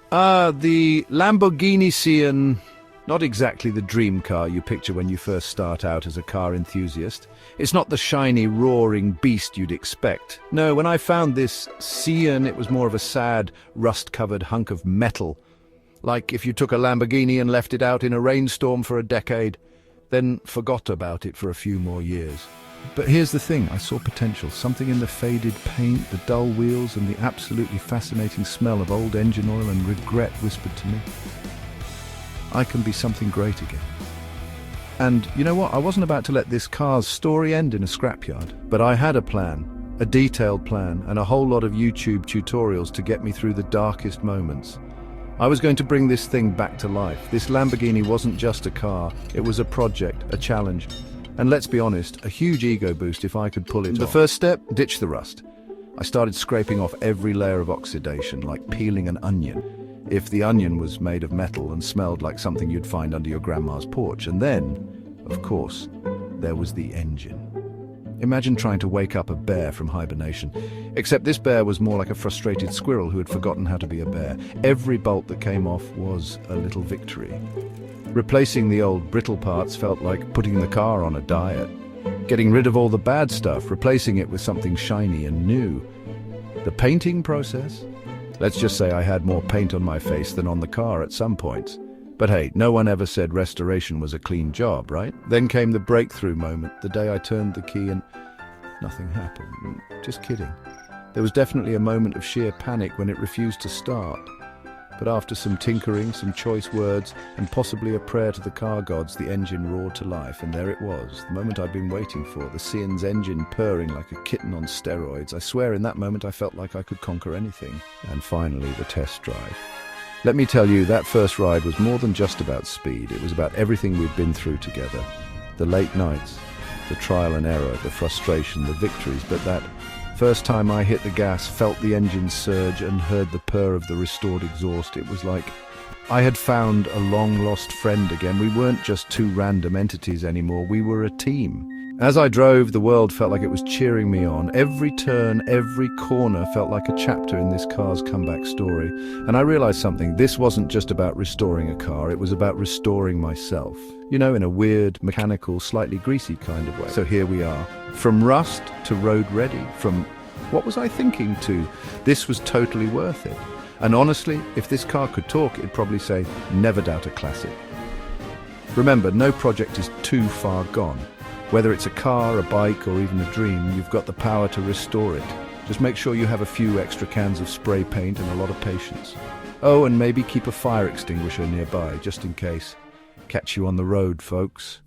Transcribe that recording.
The Lamborghini Sian, not exactly the dream car you picture when you first start out as a car enthusiast. It's not the shiny, roaring beast you'd expect. No, when I found this Sian, it was more of a sad, rust-covered hunk of metal. Like if you took a Lamborghini and left it out in a rainstorm for a decade, then forgot about it for a few more years. But here's the thing, I saw potential. Something in the faded paint, the dull wheels, and the absolutely fascinating smell of old engine oil and regret whispered to me, I can be something great again. And you know what? I wasn't about to let this car's story end in a scrapyard. But I had a plan, a detailed plan, and a whole lot of YouTube tutorials to get me through the darkest moments. I was going to bring this thing back to life. This Lamborghini wasn't just a car, it was a project, a challenge. And let's be honest, a huge ego boost if I could pull it off. The first step, ditch the rust. I started scraping off every layer of oxidation, like peeling an onion. If the onion was made of metal and smelled like something you'd find under your grandma's porch. And then, of course, there was the engine. Imagine trying to wake up a bear from hibernation. Except this bear was more like a frustrated squirrel who had forgotten how to be a bear. Every bolt that came off was a little victory. Replacing the old brittle parts felt like putting the car on a diet. Getting rid of all the bad stuff, replacing it with something shiny and new. The painting process? Let's just say I had more paint on my face than on the car at some points. But hey, no one ever said restoration was a clean job, right? Then came the breakthrough moment, the day I turned the key and nothing happened. Just kidding. There was definitely a moment of sheer panic when it refused to start. But after some tinkering, some choice words, and possibly a prayer to the car gods, the engine roared to life, and there it was, the moment I'd been waiting for, the Sian's engine purring like a kitten on steroids. I swear in that moment I felt like I could conquer anything. And finally, the test drive. Let me tell you, that first ride was more than just about speed. It was about everything we'd been through together. The late nights, the trial and error, the frustration, the victories, but that first time I hit the gas, felt the engine surge and heard the purr of the restored exhaust, it was like I had found a long-lost friend again. We weren't just two random entities anymore, we were a team. As I drove, the world felt like it was cheering me on. Every turn, every corner felt like a chapter in this car's comeback story. And I realized something, this wasn't just about restoring a car, it was about restoring myself. You know, in a weird, mechanical, slightly greasy kind of way. So here we are, from rust to road ready, from what was I thinking to this was totally worth it. And honestly, if this car could talk, it'd probably say, never doubt a classic. Remember, no project is too far gone. Whether it's a car, a bike, or even a dream, you've got the power to restore it. Just make sure you have a few extra cans of spray paint and a lot of patience. Oh, and maybe keep a fire extinguisher nearby, just in case. Catch you on the road, folks.